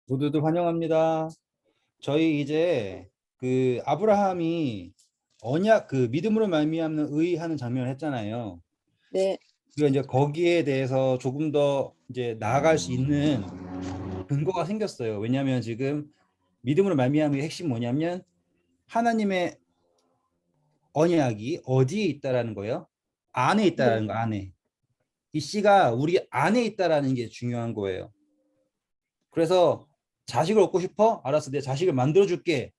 모두들 환영합니다. 저희 이제 그 아브라함이 언약 그 믿음으로 말미암는 의하는 장면을 했잖아요. 네. 그리고 이제 거기에 대해서 조금 더 이제 나아갈 수 있는 근거가 생겼어요. 왜냐하면 지금 믿음으로 말미암의 핵심 뭐냐면 하나님의 언약이 어디에 있다라는 거예요? 안에 있다라는 거, 안에. 이 씨가 우리 안에 있다라는 게 중요한 거예요. 그래서 자식을 얻고 싶어? 알았어, 내 자식을 만들어 줄게.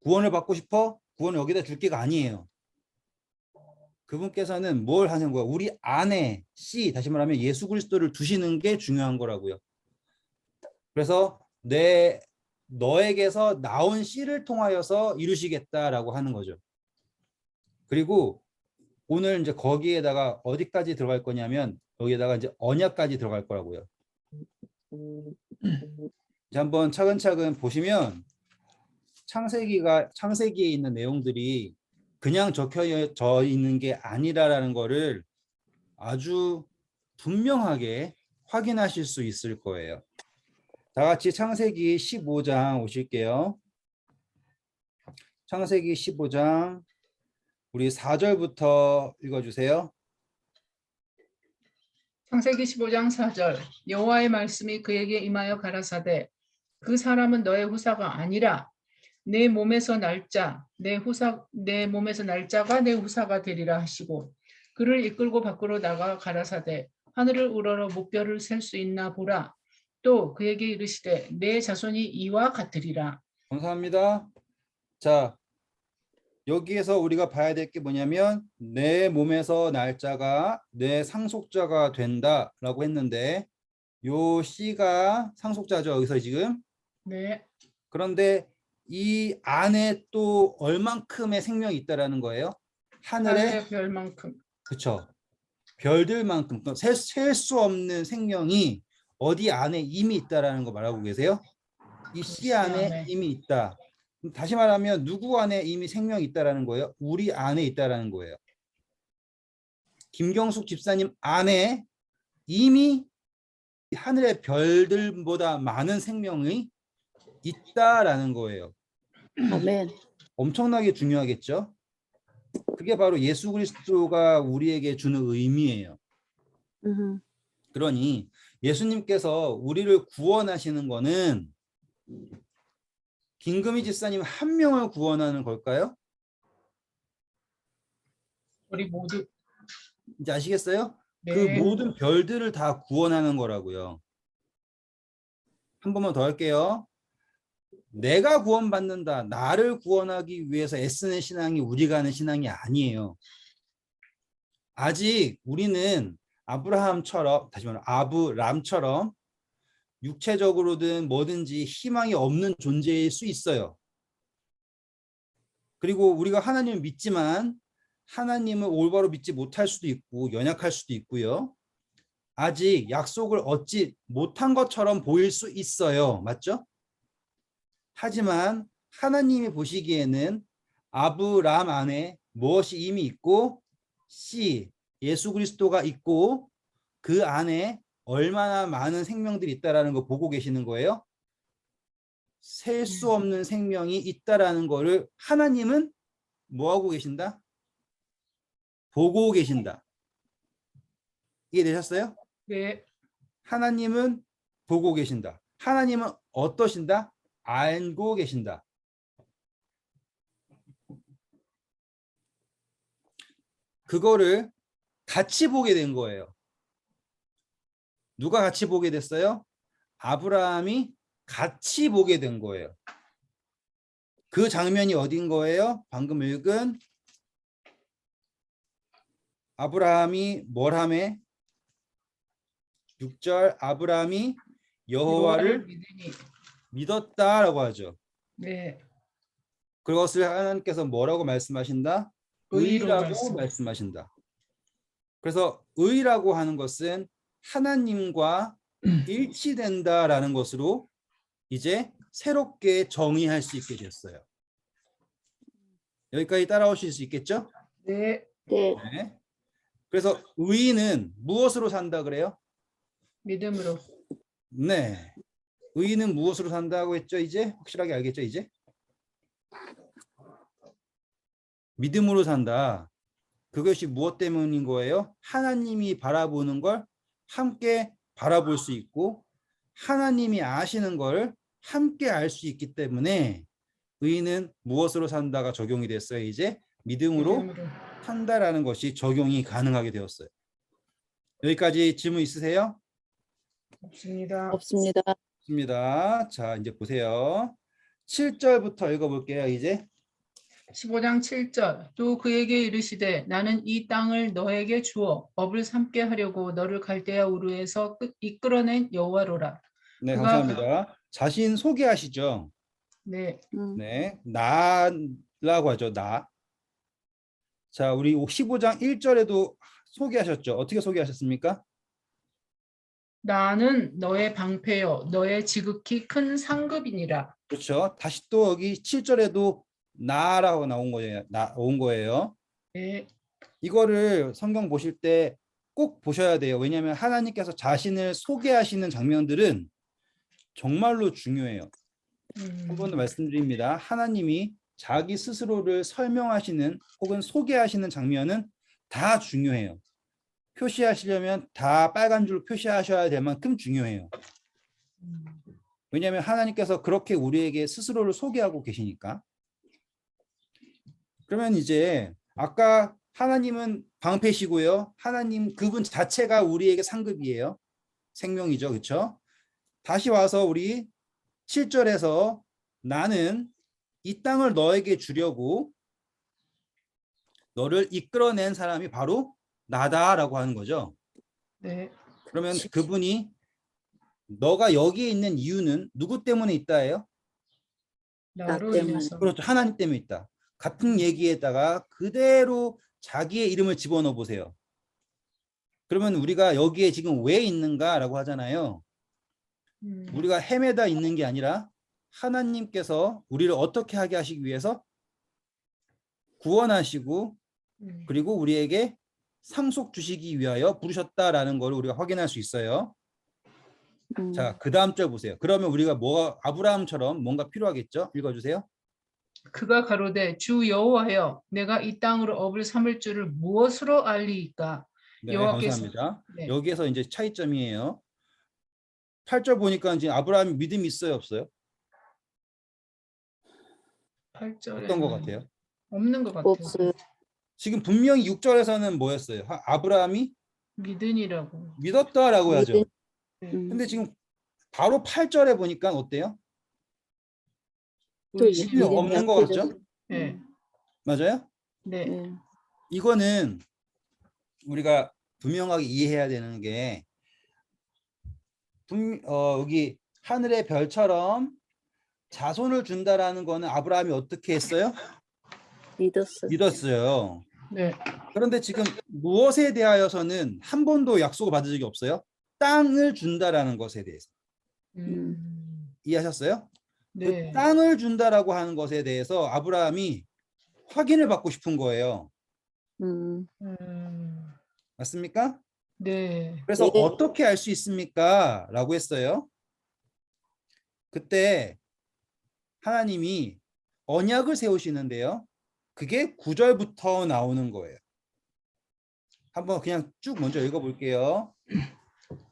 구원을 받고 싶어? 구원을 여기다 줄게가 아니에요. 그분께서는 뭘 하는 거야? 우리 안에 씨, 다시 말하면 예수 그리스도를 두시는 게 중요한 거라고요. 그래서 너에게서 나온 씨를 통하여서 이루시겠다라고 하는 거죠. 그리고 오늘 이제 거기에다가 어디까지 들어갈 거냐면 여기에다가 이제 언약까지 들어갈 거라고요. 이제 한번 차근차근 보시면 창세기에 있는 내용들이 그냥 적혀져 있는 게 아니라라는 거를 아주 분명하게 확인하실 수 있을 거예요. 다 같이 창세기 15장 오실게요. 창세기 15장 우리 4절부터 읽어주세요. 창세기 15장 4절 여호와의 말씀이 그에게 임하여 가라사대 그 사람은 너의 후사가 아니라 내 몸에서 날짜 내 몸에서 날짜가 내 후사가 되리라 하시고 그를 이끌고 밖으로 나가 가라사대 하늘을 우러러 목별을 셀 수 있나 보라. 또 그에게 이르시되 내 자손이 이와 같으리라. 감사합니다. 자, 여기에서 우리가 봐야 될 게 뭐냐면 내 몸에서 날짜가 내 상속자가 된다라고 했는데 요 씨가 상속자죠. 여기서 지금. 네. 그런데 이 안에 또 얼만큼의 생명이 있다라는 거예요? 하늘의 별만큼. 그쵸. 별들만큼 셀 수 없는 생명이 어디 안에 이미 있다라는 거 말하고 계세요? 이 씨 안에 이미 있다. 다시 말하면 누구 안에 이미 생명이 있다라는 거예요? 우리 안에 있다라는 거예요. 김경숙 집사님 안에 이미 하늘의 별들보다 많은 생명이 있다라는 거예요. 아멘. 엄청나게 중요하겠죠? 그게 바로 예수 그리스도가 우리에게 주는 의미예요. 그러니 예수님께서 우리를 구원하시는 거는 김금희 집사님 한 명을 구원하는 걸까요? 우리 모두. 이제 아시겠어요? 네. 그 모든 별들을 다 구원하는 거라고요. 한 번만 더 할게요. 내가 구원받는다. 나를 구원하기 위해서 애쓰는 신앙이 우리가 하는 신앙이 아니에요. 아직 우리는 아브라함처럼, 다시 말하면 아브람처럼 육체적으로든 뭐든지 희망이 없는 존재일 수 있어요. 그리고 우리가 하나님을 믿지만 하나님을 올바로 믿지 못할 수도 있고 연약할 수도 있고요. 아직 약속을 얻지 못한 것처럼 보일 수 있어요. 맞죠? 하지만 하나님이 보시기에는 아브람 안에 무엇이 이미 있고 씨, 예수 그리스도가 있고 그 안에 얼마나 많은 생명들이 있다라는 거 보고 계시는 거예요. 셀 수 없는 생명이 있다라는 거를 하나님은 뭐 하고 계신다? 보고 계신다. 이해되셨어요? 네. 하나님은 보고 계신다. 하나님은 어떠신다? 알고 계신다. 그거를 같이 보게 된 거예요. 누가 같이 보게 됐어요? 아브라함이 같이 보게 된 거예요. 그 장면이 어딘 거예요? 방금 읽은 아브라함이 뭘 하매? 6절 아브라함이 여호와를 믿었다라고 하죠. 네. 그것을 하나님께서 뭐라고 말씀하신다? 의라고 말씀하신다. 그래서 의라고 하는 것은 하나님과 일치된다라는 것으로 이제 새롭게 정의할 수 있게 됐어요. 여기까지 따라오실 수 있겠죠? 네. 네. 네. 그래서 의인은 무엇으로 산다 그래요? 믿음으로. 네. 의인은 무엇으로 산다고 했죠? 이제 확실하게 알겠죠? 이제 믿음으로 산다. 그것이 무엇 때문인 거예요? 하나님이 바라보는 걸 함께 바라볼 수 있고 하나님이 아시는 걸 함께 알 수 있기 때문에 의인은 무엇으로 산다가 적용이 됐어요. 이제 믿음으로 믿음으로. 산다라는 것이 적용이 가능하게 되었어요. 여기까지 질문 있으세요? 없습니다. 없습니다. 있습니다. 자, 이제 보세요. 7절부터 읽어볼게요. 이제 15장 7절 또 그에게 이르시되 나는 이 땅을 너에게 주어 업을 삼게 하려고 너를 갈대아 우르에서 이끌어낸 여호와로라. 네, 그가- 감사합니다. 자신 소개하시죠. 네, 네, 나라고 하죠. 나. 자, 우리 15장 1절에도 소개하셨죠. 어떻게 소개하셨습니까? 나는 너의 방패요 너의 지극히 큰 상급이니라. 그렇죠. 다시 또 여기 7절에도 나라고 나온 거예요. 네, 이거를 성경 보실 때 꼭 보셔야 돼요. 왜냐하면 하나님께서 자신을 소개하시는 장면들은 정말로 중요해요. 한 번 더 말씀드립니다. 하나님이 자기 스스로를 설명하시는 혹은 소개하시는 장면은 다 중요해요. 표시하시려면 다 빨간 줄로 표시하셔야 될 만큼 중요해요. 왜냐하면 하나님께서 그렇게 우리에게 스스로를 소개하고 계시니까. 그러면 이제 아까 하나님은 방패시고요. 하나님 그분 자체가 우리에게 상급이에요. 생명이죠. 그렇죠? 다시 와서 우리 7절에서 나는 이 땅을 너에게 주려고 너를 이끌어낸 사람이 바로 나다라고 하는 거죠. 네, 그러면 그분이 너가 여기에 있는 이유는 누구 때문에 있다예요? 나로 때문에. 인해서. 그렇죠. 하나님 때문에 있다. 같은 얘기에다가 그대로 자기의 이름을 집어넣어 보세요. 그러면 우리가 여기에 지금 왜 있는가라고 하잖아요. 우리가 헤매다 있는 게 아니라 하나님께서 우리를 어떻게 하게 하시기 위해서 구원하시고 그리고 우리에게 상속 주시기 위하여 부르셨다라는 걸 우리가 확인할 수 있어요. 자, 그 다음 절 보세요. 그러면 우리가 아브라함처럼 뭔가 필요하겠죠? 읽어주세요. 그가 가로되 주 여호와여 내가 이 땅으로 업을 삼을 줄을 무엇으로 알리이까. 네, 여호와께서 감사합니다. 네. 여기에서 이제 차이점이에요. 8절 보니까 이제 아브라함이 믿음이 있어요, 없어요? 8절에 어떤 것 같아요? 없는 것 같아요. 없어요. 지금 분명히 6절에서는 뭐였어요? 아브라함이 믿으니라고. 믿었다라고 하죠. 근데 음, 지금 바로 8절에 보니까 어때요? 또 의심이 믿음이 없는 것 같죠? 약해졌어요. 네, 맞아요? 네, 네. 이거는 우리가 분명하게 이해해야 되는 게 여기 하늘의 별처럼 자손을 준다라는 거는 아브라함이 어떻게 했어요? 믿었어요. 믿었어요. 네. 그런데 지금 무엇에 대하여서는 한 번도 약속을 받은 적이 없어요? 땅을 준다라는 것에 대해서. 이해하셨어요? 네. 그 땅을 준다라고 하는 것에 대해서 아브라함이 확인을 받고 싶은 거예요. 음, 맞습니까? 네. 그래서 네. 어떻게 알 수 있습니까? 라고 했어요. 그때 하나님이 언약을 세우시는데요. 그게 9절부터 나오는 거예요. 한번 그냥 쭉 먼저 읽어볼게요.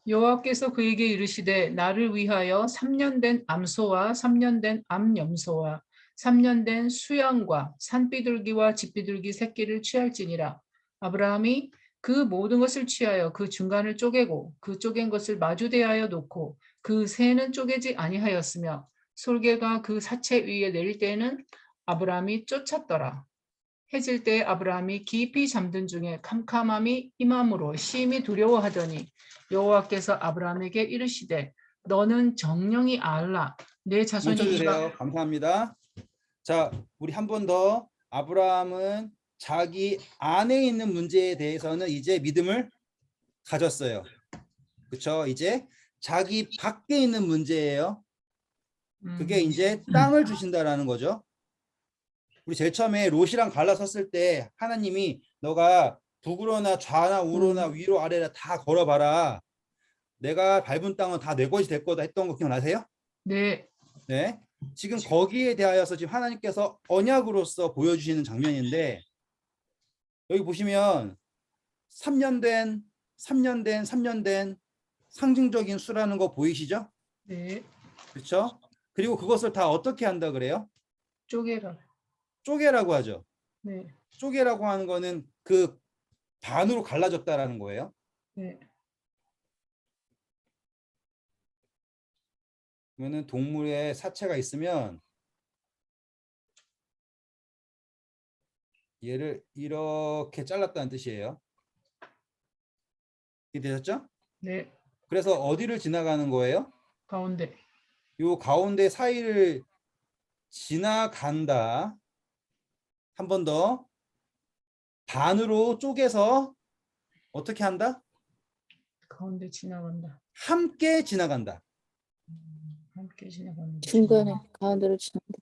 여호와께서 그에게 이르시되 나를 위하여 3년 된 암소와 3년 된 암염소와 3년 된 수양과 산비둘기와 집비둘기 새끼를 취할지니라. 아브라함이 그 모든 것을 취하여 그 중간을 쪼개고 그 쪼갠 것을 마주대하여 놓고 그 새는 쪼개지 아니하였으며 솔개가 그 사체 위에 내릴 때에는 아브라함이 쫓았더라. 해질 때 아브라함이 깊이 잠든 중에 캄캄함이 임함으로 심히 두려워하더니 여호와께서 아브라함에게 이르시되 너는 정령이 알라 내 자손이 멈춰주세요. 감사합니다. 자, 우리 한 번 더. 아브라함은 자기 안에 있는 문제에 대해서는 이제 믿음을 가졌어요. 그렇죠? 이제 자기 밖에 있는 문제예요. 그게 이제 땅을 주신다라는 거죠. 우리 제일 처음에 롯이랑 갈라섰을 때 하나님이 너가 북으로나 좌나 우로나 위로 아래나 다 걸어봐라. 내가 밟은 땅은 다 내 것이 될 거다 했던 거 기억나세요? 네. 네. 지금 거기에 대하여서 지금 하나님께서 언약으로서 보여주시는 장면인데 여기 보시면 3년 된, 3년 된, 3년 된 상징적인 수라는 거 보이시죠? 네. 그렇죠? 그리고 그것을 다 어떻게 한다 그래요? 쪼개라. 쪼개라고 하죠. 네. 쪼개라고 하는 거는 그 반으로 갈라졌다라는 거예요. 네. 그러면은 동물의 사체가 있으면 얘를 이렇게 잘랐다는 뜻이에요. 이해되셨죠? 네. 그래서 어디를 지나가는 거예요? 가운데. 요 가운데 사이를 지나간다. 한 번 더. 반으로 쪼개서 어떻게 한다? 가운데 지나간다. 함께 지나간다. 함께 지나간다. 중간에 가운데로 지나간다.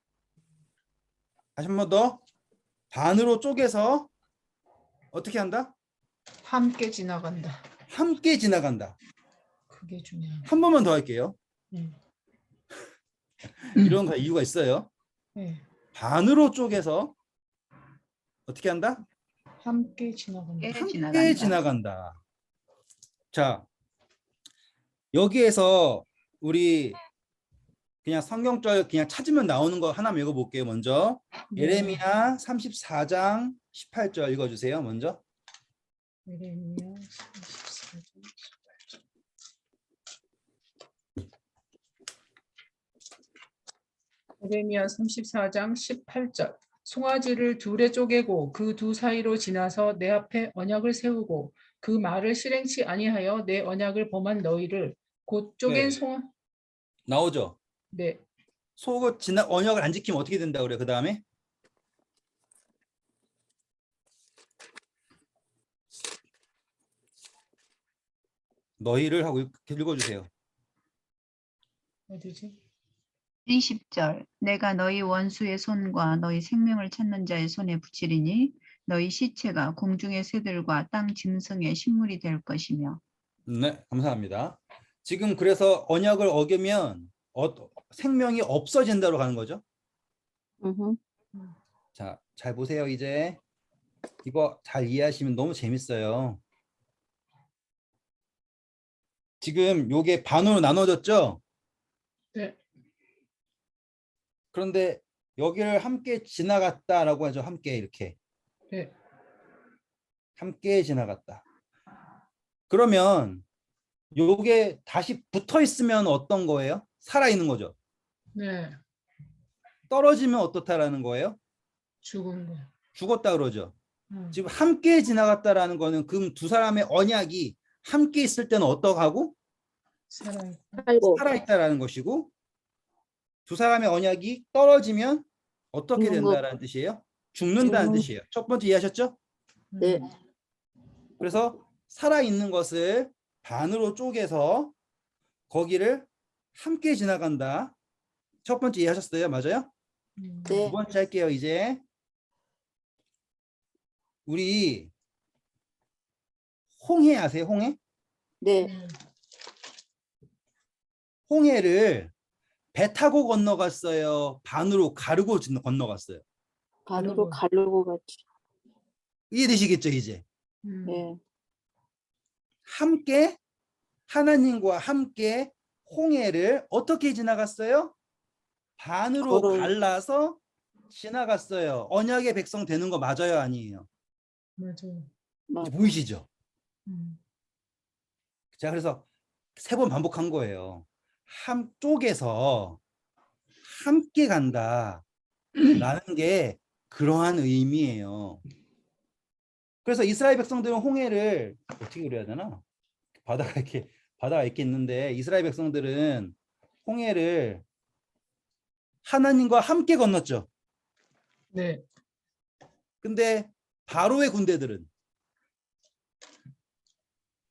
다시 한 번 더. 반으로 쪼개서 어떻게 한다? 함께 지나간다. 함께 지나간다. 그게 중요한. 한 번만 더 할게요. 네. 이런 이유가 있어요. 네. 반으로 쪼개서 어떻게 한다? 함께 지나간다. 함께 지나간다. 자, 여기에서 우리 그냥 성경절 그냥 찾으면 나오는 거 하나 읽어볼게요. 먼저 네. 예레미야 34장 18절 읽어주세요. 먼저. 예레미야 34장 18절. 예레미야 34장 18절. 송아지를 둘에 쪼개고 그 두 사이로 지나서 내 앞에 언약을 세우고 그 말을 실행치 아니하여 내 언약을 범한 너희를 곧 쪼갠 네. 송아. 나오죠. 네. 속을 언약을 안 지키면 어떻게 된다 그래? 그 다음에 너희를 하고 읽어주세요. 어디지? 20절 내가 너희 원수의 손과 너희 생명을 찾는 자의 손에 붙이리니 너희 시체가 공중의 새들과 땅 짐승의 식물이 될 것이며. 네, 감사합니다. 지금 그래서 언약을 어기면 생명이 없어진다로 가는 거죠. 음. 자, 잘 보세요. 이제 이거 잘 이해하시면 너무 재밌어요. 지금 요게 반으로 나눠졌죠? 네. 그런데 여기를 함께 지나갔다라고 하죠. 함께 이렇게. 네. 함께 지나갔다. 그러면 요게 다시 붙어 있으면 어떤 거예요? 살아 있는 거죠. 네. 떨어지면 어떻다라는 거예요? 죽은 거. 죽었다 그러죠. 음. 지금 함께 지나갔다라는 거는 그 두 사람의 언약이 함께 있을 때는 어떡하고? 살아있다. 살고 살아있다라는 것이고 두 사람의 언약이 떨어지면 어떻게 죽는 거. 된다라는 뜻이에요? 죽는다는 죽는- 뜻이에요. 첫 번째 이해하셨죠? 네. 그래서 살아있는 것을 반으로 쪼개서 거기를 함께 지나간다. 첫 번째 이해하셨어요? 맞아요? 음. 네. 두 번째 할게요. 이제 우리 홍해 아세요? 홍해? 네. 네. 홍해를 배 타고 건너갔어요. 반으로 가르고 건너갔어요. 반으로 가르고 갔지. 이해되시겠죠? 이제 음. 네. 함께 하나님과 함께 홍해를 어떻게 지나갔어요? 반으로 걸어. 갈라서 지나갔어요. 언약의 백성 되는 거 맞아요? 아니에요? 맞아요. 맞아. 보이시죠? 음. 자, 그래서 3번 반복한 거예요. 한쪽에서 함께 간다 라는 게 그러한 의미예요. 그래서 이스라엘 백성들은 홍해를 어떻게 그려야 되나? 바다가 이렇게 있는데 이스라엘 백성들은 홍해를 하나님과 함께 건넜죠. 네. 근데 바로의 군대들은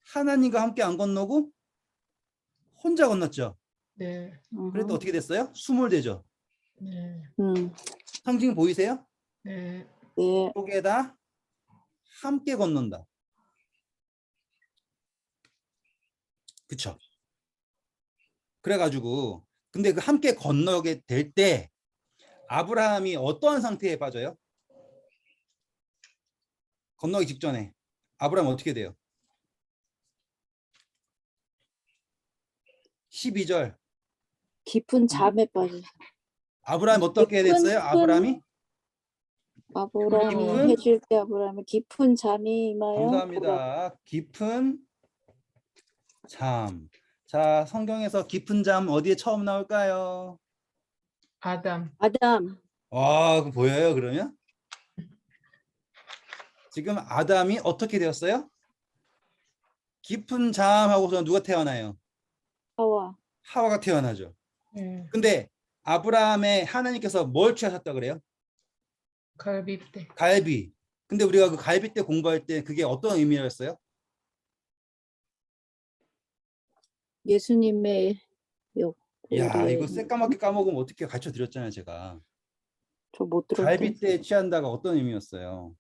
하나님과 함께 안 건너고 혼자 건넜죠. 네. 그래도 어떻게 됐어요? 수몰되죠. 네. 상징 보이세요? 네. 네. 쪼개다 함께 건넌다. 그쵸? 그래가지고 근데 그 함께 건너게 될 때 아브라함이 어떠한 상태에 빠져요? 건너기 직전에 아브라함 어떻게 돼요? 12절. 깊은 잠에 빠져. 아브라함 어떻게 깊은 됐어요? 아브라함이? 아브라함이 깊은? 해질 때 아브라함이 깊은 잠이 임하여 돌아. 감사합니다. 깊은 잠. 자, 성경에서 깊은 잠 어디에 처음 나올까요? 아담. 아담. 그거 보여요, 그러면? 지금 아담이 어떻게 되었어요? 깊은 잠하고서 누가 태어나요? 하와. 하와가 태어나죠. 예. 근데 아브라함의 하나님께서 뭘 취하셨다 그래요? 갈빗대. 갈비. 근데 우리가 그 갈비 때 공부할 때 그게 어떤 의미였어요? 예수님의 야, 우리의 이거 새까맣게 까먹으면 어떻게 가르쳐 드렸잖아요, 제가. 저못 들었던. 갈비 때 취한다가 어떤 의미였어요?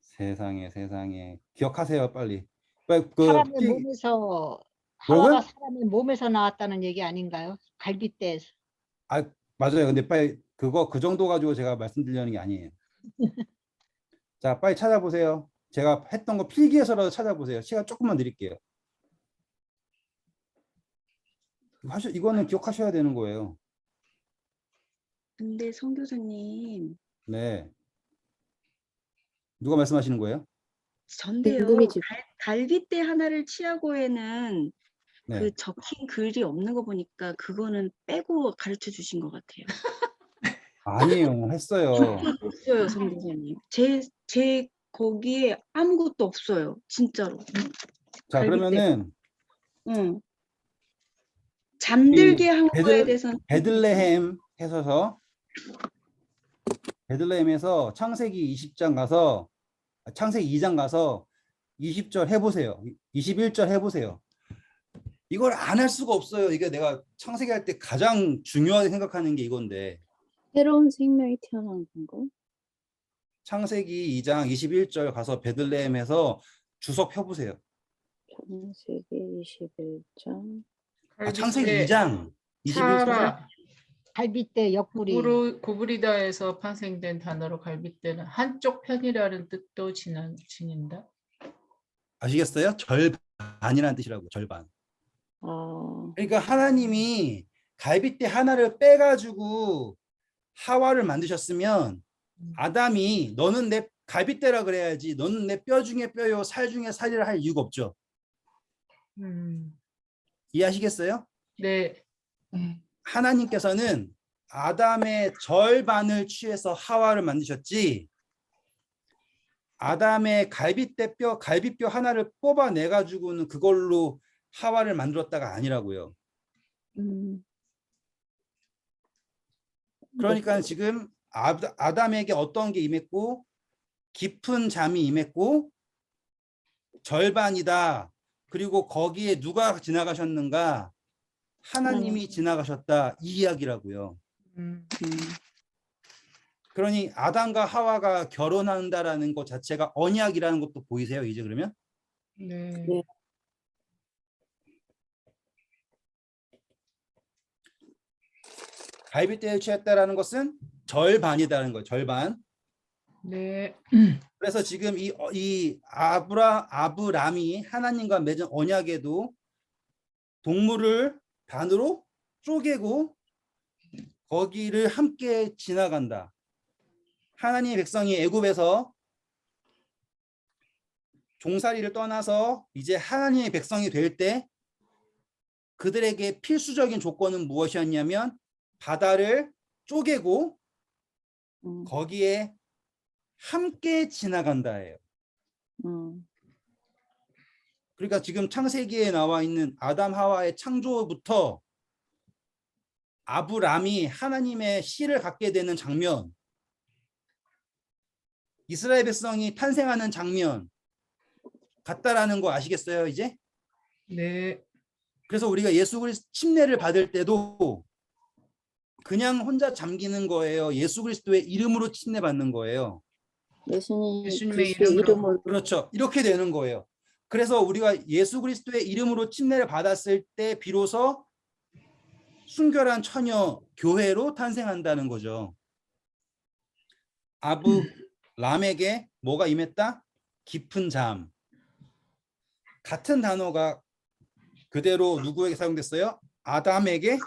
세상에. 기억하세요, 빨리. 빨리 사람의 몸에서 뭐라고요? 하와가 사람의 몸에서 나왔다는 얘기 아닌가요? 갈빗대에서. 맞아요. 근데 빨리 그거 그 정도 가지고 제가 말씀드리려는 게 아니에요. 자, 빨리 찾아보세요. 제가 했던 거 필기해서라도 찾아보세요. 시간 조금만 드릴게요. 이거는 기억하셔야 되는 거예요. 근데 선교사님, 네. 누가 말씀하시는 거예요? 전데요. 임금이지. 갈빗대 하나를 취하고에는 네. 그 적힌 글이 없는 거 보니까 그거는 빼고 가르쳐 주신 것 같아요. 아니에요. 했어요. 없어요, 선교사님. 제 거기에 아무것도 없어요. 진짜로. 자, 갈빗대. 그러면은 응. 잠들게 한 베들- 거에 대해서는 베들레헴 해서서 베들레헴에서 창세기 20장 가서 창세기 2장 가서 20절 해보세요. 21절 해보세요. 이걸 안 할 수가 없어요. 이게 내가 창세기 할 때 가장 중요하게 생각하는 게 이건데 새로운 생명이 태어난 건가? 창세기 2장 21절 가서 베들레헴에서 주석 펴보세요. 창세기 21장. 창세기 갈빗대 2장 21절. 사라. 갈빗대 옆구리. 구브리다에서 파생된 단어로 갈빗대는 한쪽 편이라는 뜻도 지닌다. 아시겠어요? 절반이라는 뜻이라고. 절반. 아, 그러니까 하나님이 갈빗대 하나를 빼가지고 하와를 만드셨으면 아담이 너는 내 갈빗대라 그래야지 너는 내 뼈 중에 뼈요 살 중에 살이라 할 이유가 없죠. 이해하시겠어요? 네. 하나님께서는 아담의 절반을 취해서 하와를 만드셨지 아담의 갈비뼈 하나를 뽑아내 가지고는 그걸로 하와를 만들었다가 아니라고요. 그러니까 지금 아담에게 어떤 게 임했고 깊은 잠이 임했고 절반이다. 그리고 거기에 누가 지나가셨는가? 하나님이 지나가셨다. 이 이야기라고요. 그러니 아담과 하와가 결혼한다라는 것 자체가 언약이라는 것도 보이세요? 이제 그러면? 네. 네. 갈빗대에 취했다라는 것은 절반이다라는 거예요. 절반. 네. 그래서 지금 이 아브람이 하나님과 맺은 언약에도 동물을 반으로 쪼개고 거기를 함께 지나간다. 하나님의 백성이 애굽에서 종살이를 떠나서 이제 하나님의 백성이 될 때 그들에게 필수적인 조건은 무엇이었냐면 바다를 쪼개고 거기에 함께 지나간다예요. 그러니까 지금 창세기에 나와 있는 아담 하와의 창조부터 아브람이 하나님의 씨를 갖게 되는 장면, 이스라엘 백성이 탄생하는 장면 같다라는 거 아시겠어요, 이제? 네. 그래서 우리가 예수 그리스도 침례를 받을 때도 그냥 혼자 잠기는 거예요. 예수 그리스도의 이름으로 침례 받는 거예요. 예수님 예수님의 그리스도의 이름으로. 이름으로. 그렇죠. 이렇게 되는 거예요. 그래서 우리가 예수 그리스도의 이름으로 침례를 받았을 때 비로소 순결한 처녀 교회로 탄생한다는 거죠. 아브람에게 뭐가 임했다? 깊은 잠. 같은 단어가 그대로 누구에게 사용됐어요? 아담에게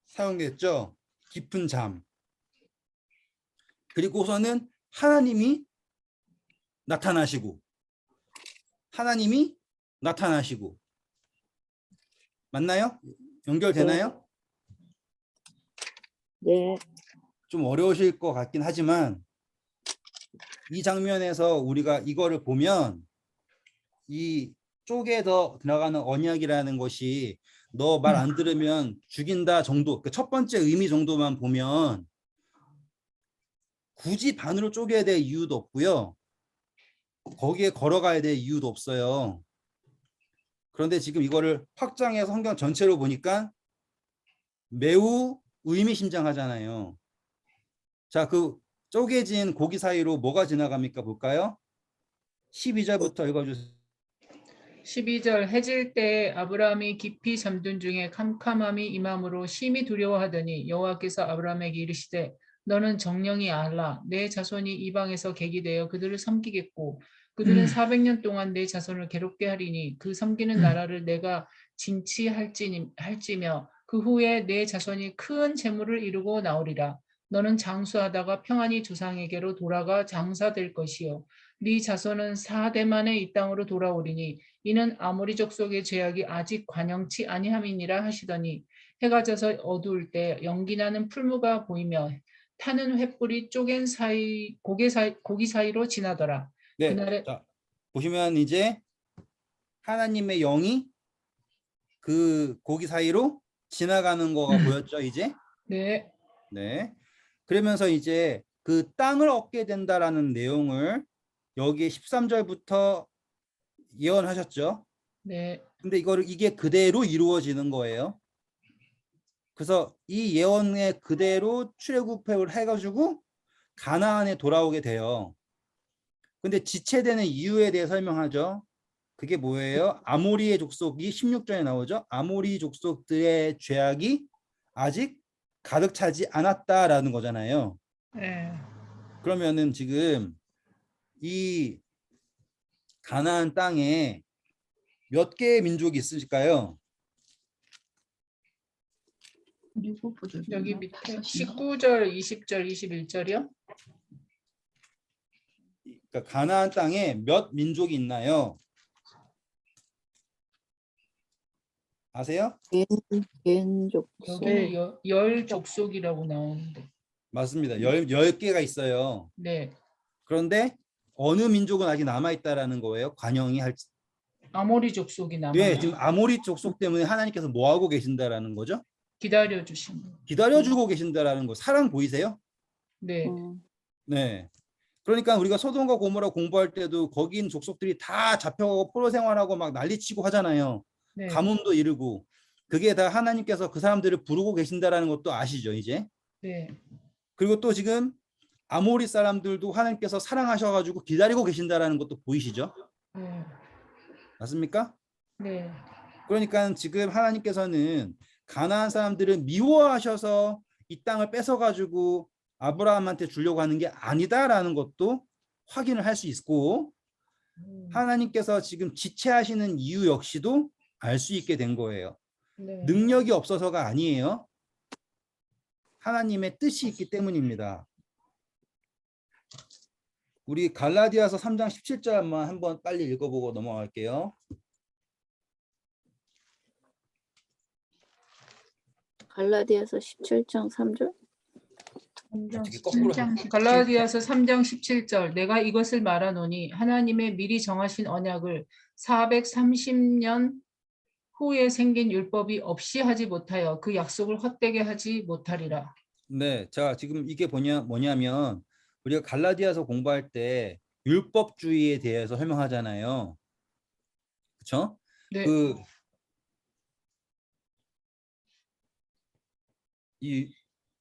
사용됐죠. 깊은 잠. 그리고서는 하나님이 나타나시고 맞나요? 연결되나요? 네. 좀 어려우실 것 같긴 하지만 이 장면에서 우리가 이거를 보면 이 쪽에 들어가는 언약이라는 것이 너 말 안 들으면 죽인다 정도, 그 첫 번째 의미 정도만 보면 굳이 반으로 쪼개야 될 이유도 없고요. 거기에 걸어가야 될 이유도 없어요. 그런데 지금 이거를 확장해서 성경 전체로 보니까 매우 의미심장하잖아요. 자, 그 쪼개진 고기 사이로 뭐가 지나갑니까? 볼까요? 12절부터 읽어주세요. 12절 해질 때에 아브라함이 깊이 잠든 중에 캄캄함이 임함으로 심히 두려워하더니 여호와께서 아브라함에게 이르시되 너는 정령이 알라 내 자손이 이방에서 객이 되어 그들을 섬기겠고 그들은 400년 동안 내 자손을 괴롭게 하리니 그 섬기는 나라를 내가 진치할지며 그 후에 내 자손이 큰 재물을 이루고 나오리라. 너는 장수하다가 평안히 조상에게로 돌아가 장사될 것이요 네 자손은 4대 만에 이 땅으로 돌아오리니 이는 아모리 족속의 죄악이 아직 관영치 아니함이니라 하시더니 해가 져서 어두울 때 연기 나는 풀무가 보이며 타는 횃불이 쪼갠 고기 사이로 지나더라. 네, 그날에 자, 보시면 이제 하나님의 영이 그 고기 사이로 지나가는 거가 보였죠, 이제? 네, 네. 그러면서 이제 그 땅을 얻게 된다라는 내용을 여기에 13절부터 예언하셨죠. 네, 근데 이게 그대로 이루어지는 거예요. 그래서 이 예언에 그대로 출애굽을 해가지고 가나안에 돌아오게 돼요. 근데 지체되는 이유에 대해 설명하죠. 그게 뭐예요? 아모리의 족속이 16절에 나오죠. 아모리 족속들의 죄악이 아직 가득 차지 않았다라는 거잖아요. 네. 그러면은 지금 이 가나안 땅에 몇 개의 민족이 있을까요? 여기 밑에 19절, 20절, 21절이요? 그러니까 가나안 땅에 몇 민족이 있나요? 아세요? 겐족속. 여기는 열 족속이라고 나오는데. 맞습니다. 10개가 있어요. 네, 그런데 어느 민족은 아직 남아있다라는 거예요. 관영이 할. 아모리 족속이 남아 네, 지금 아모리 족속 때문에 하나님께서 뭐 하고 계신다라는 거죠? 기다려 주신 거. 기다려주고 계신다라는 거. 사랑 보이세요? 네, 네. 그러니까 우리가 소돔과 고모라 공부할 때도 거기 있는 족속들이 다 잡혀가고 포로 생활하고 막 난리치고 하잖아요. 네, 가뭄도 이르고. 그게 다 하나님께서 그 사람들을 부르고 계신다라는 것도 아시죠, 이제? 네, 그리고 또 지금 아모리 사람들도 하나님께서 사랑하셔가지고 기다리고 계신다라는 것도 보이시죠? 네, 맞습니까? 네, 그러니까 지금 하나님께서는 가나안 사람들을 미워하셔서 이 땅을 뺏어가지고 아브라함한테 주려고 하는 게 아니다라는 것도 확인을 할 수 있고 하나님께서 지금 지체하시는 이유 역시도 알 수 있게 된 거예요. 네. 능력이 없어서가 아니에요. 하나님의 뜻이 있기 때문입니다. 우리 갈라디아서 3장 17절 한번 빨리 읽어보고 넘어갈게요. 갈라디아서 17장 3절. 어떻게 거꾸로 갈라디아서 3장 17절 내가 이것을 말하노니 하나님의 미리 정하신 언약을 430년 후에 생긴 율법이 없이 하지 못하여 그 약속을 헛되게 하지 못하리라. 네, 자 지금 이게 뭐냐면 우리가 갈라디아서 공부할 때 율법주의에 대해서 설명하잖아요. 그렇죠? 네,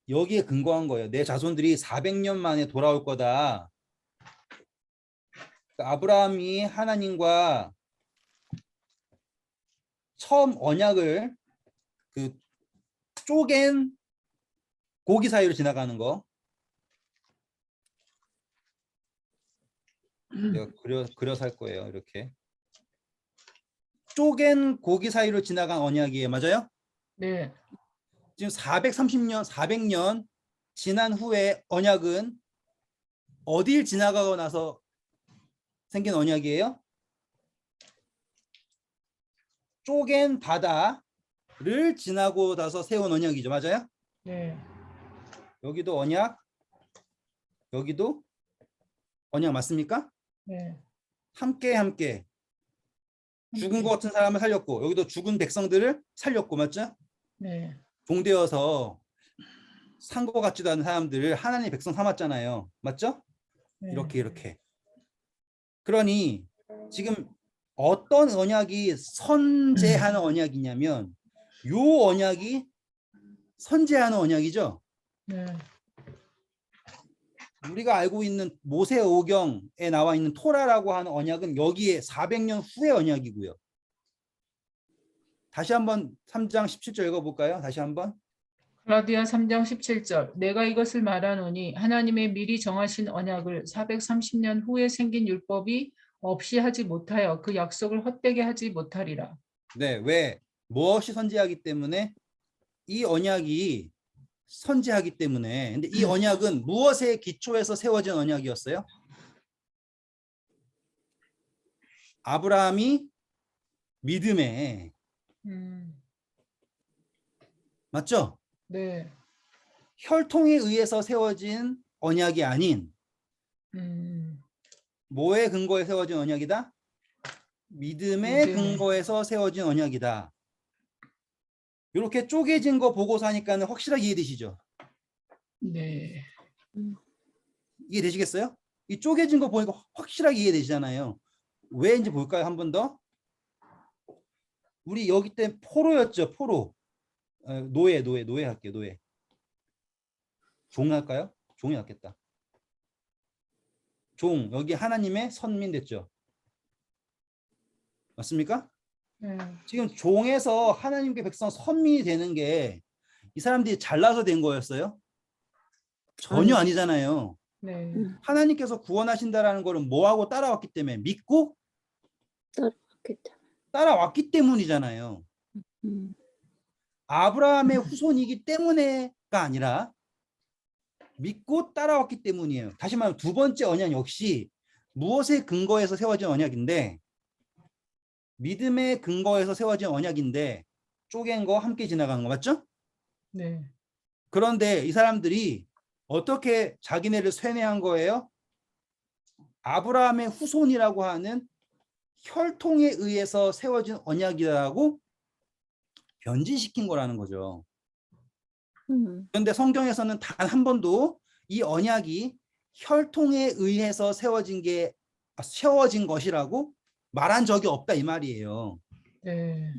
여기에 근거한 거예요. 내 자손들이 400년 만에 돌아올 거다. 그러니까 아브라함이 하나님과 처음 언약을 그 쪼갠 고기 사이로 지나가는 거. 내가 그려서 할 거예요. 이렇게. 쪼갠 고기 사이로 지나간 언약이에요. 맞아요? 네. 지금 430년, 400년 지난 후에 언약은 어딜 지나가고 나서 생긴 언약이에요? 쪼갠 바다를 지나고 나서 세운 언약이죠. 맞아요? 네. 여기도 언약, 여기도 언약 맞습니까? 네. 함께 죽은 것 같은 사람을 살렸고 여기도 죽은 백성들을 살렸고 맞죠? 네. 종되어서 산 것 같지도 않은 사람들을 하나님의 백성 삼았잖아요. 맞죠? 네. 이렇게. 그러니 지금 어떤 언약이 선제하는 언약이냐면 요 언약이 선제하는 언약이죠. 네. 우리가 알고 있는 모세오경에 나와 있는 토라라고 하는 언약은 여기에 400년 후의 언약이고요. 다시 한번 3장 17절 읽어볼까요? 다시 한번. 갈라디아 3장 17절 내가 이것을 말하노니 하나님의 미리 정하신 언약을 430년 후에 생긴 율법이 없이 하지 못하여 그 약속을 헛되게 하지 못하리라. 네, 왜? 무엇이 선제하기 때문에? 이 언약이 선제하기 때문에. 근데 이 언약은 무엇에 기초해서 세워진 언약이었어요? 아브라함이 믿음에, 맞죠? 네. 혈통에 의해서 세워진 언약이 아닌 뭐에 근거해 세워진 언약이다? 믿음의 믿음에. 근거에서 세워진 언약이다. 이렇게 쪼개진 거 보고서 하니까는 확실하게 이해되시죠? 네. 이해되시겠어요? 이 쪼개진 거 보니까 확실하게 이해되시잖아요. 왜인지 볼까요? 한 번 더. 우리 여기 때 포로였죠. 포로. 노예 할게요. 노예. 종 할까요? 종이 낫겠다. 종. 여기 하나님의 선민 됐죠. 맞습니까? 네. 지금 종에서 하나님께 백성 선민이 되는 게 이 사람들이 잘나서 된 거였어요? 전혀 아니잖아요. 네. 하나님께서 구원하신다라는 거는 뭐하고 따라왔기 때문에 믿고 따라왔겠다. 따라왔기 때문이잖아요. 아브라함의 후손이기 때문에가 아니라 믿고 따라왔기 때문이에요. 다시 말하면 두 번째 언약 역시 무엇에 근거해서 세워진 언약인데 믿음의 근거에서 세워진 언약인데 쪼갠 거 함께 지나가는 거 맞죠? 네. 그런데 이 사람들이 어떻게 자기네를 쇠뇌한 거예요? 아브라함의 후손이라고 하는 혈통에 의해서 세워진 언약이라고 변질시킨 거라는 거죠. 그런데 성경에서는 단 한 번도 이 언약이 혈통에 의해서 세워진 것이라고 말한 적이 없다 이 말이에요. 네.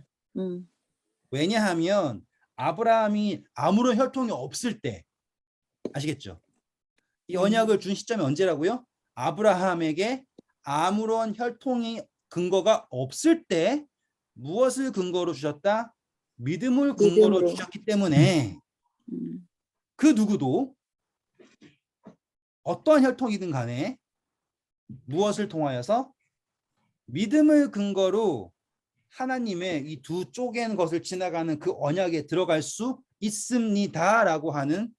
왜냐하면 아브라함이 아무런 혈통이 없을 때 아시겠죠? 이 언약을 준 시점이 언제라고요? 아브라함에게 아무런 혈통이 근거가 없을 때 무엇을 근거로 주셨다? 믿음을 근거로 믿음으로. 주셨기 때문에 그 누구도 어떠한 혈통이든 간에 무엇을 통하여서 믿음을 근거로 하나님의 이 두 쪼갠 것을 지나가는 그 언약에 들어갈 수 있습니다라고 하는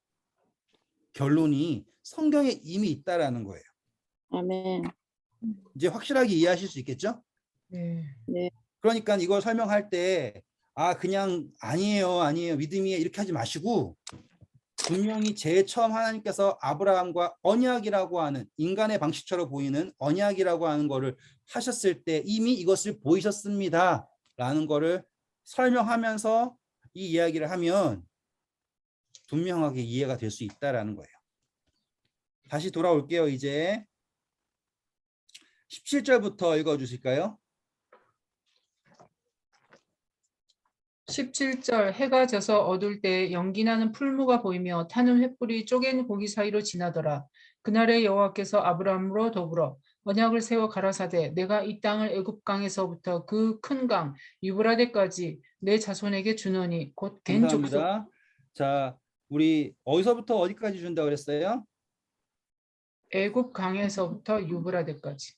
결론이 성경에 이미 있다라는 거예요. 아멘. 이제 확실하게 이해하실 수 있겠죠? 네. 그러니까 이걸 설명할 때 그냥 아니에요 믿음이에요 이렇게 하지 마시고 분명히 제일 처음 하나님께서 아브라함과 언약이라고 하는 인간의 방식처럼 보이는 언약이라고 하는 거를 하셨을 때 이미 이것을 보이셨습니다 라는 거를 설명하면서 이 이야기를 하면 분명하게 이해가 될 수 있다라는 거예요. 다시 돌아올게요. 이제 17절부터 읽어주실까요? 17절 해가 져서 어둘 때 연기나는 풀무가 보이며 타는 횃불이 쪼갠 고기 사이로 지나더라. 그날에 여호와께서 아브라함으로 더불어 언약을 세워 가라사대 내가 이 땅을 애굽 강에서부터 그 큰 강 유브라데까지 내 자손에게 주노니 곧 겐 족속. 감사합니다. 자, 우리 어디서부터 어디까지 준다고 그랬어요? 애굽 강에서부터 유브라데까지.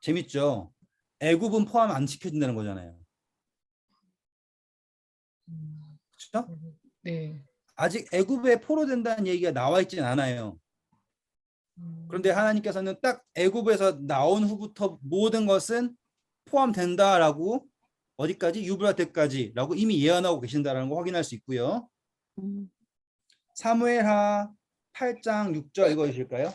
재밌죠? 애굽은 포함 안 시켜준다는 거잖아요. 그렇죠? 네. 아직 애굽에 포로된다는 얘기가 나와 있진 않아요. 그런데 하나님께서는 딱 애굽에서 나온 후부터 모든 것은 포함된다라고 어디까지? 유브라데까지라고 이미 예언하고 계신다라는 거 확인할 수 있고요. 사무엘하 8장 6절 읽어주실까요?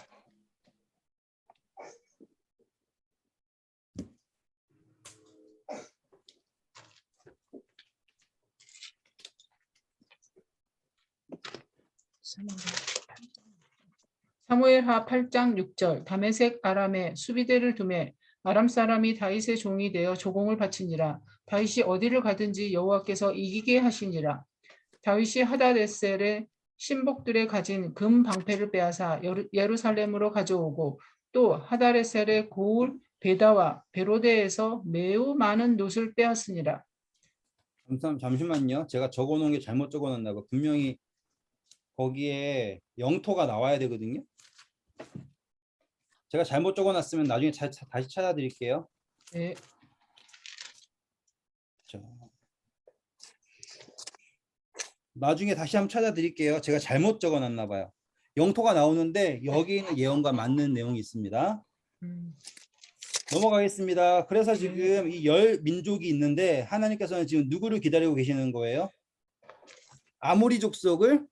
사무엘하 8장 6절 다메섹 아람에 수비대를 두매 아람 사람이 다윗의 종이 되어 조공을 바치니라. 다윗이 어디를 가든지 여호와께서 이기게 하시니라. 다윗이 하다데셀의 신복들의 가진 금 방패를 빼앗아 예루살렘으로 가져오고 또 하다데셀의 고을 베다와 베로데에서 매우 많은 놋을 빼앗으니라. 잠시만요. 제가 적어놓은 게 잘못 적어놨나 봐. 분명히 거기에 영토가 나와야 되거든요. 제가 잘못 적어놨으면 나중에 다시 찾아드릴게요. 네. 자, 나중에 다시 한번 찾아드릴게요. 제가 잘못 적어놨나 봐요. 영토가 나오는데 여기 있는 예언과 맞는 내용이 있습니다. 넘어가겠습니다. 그래서 지금 이 10민족이 있는데 하나님께서는 지금 누구를 기다리고 계시는 거예요? 아모리 족속을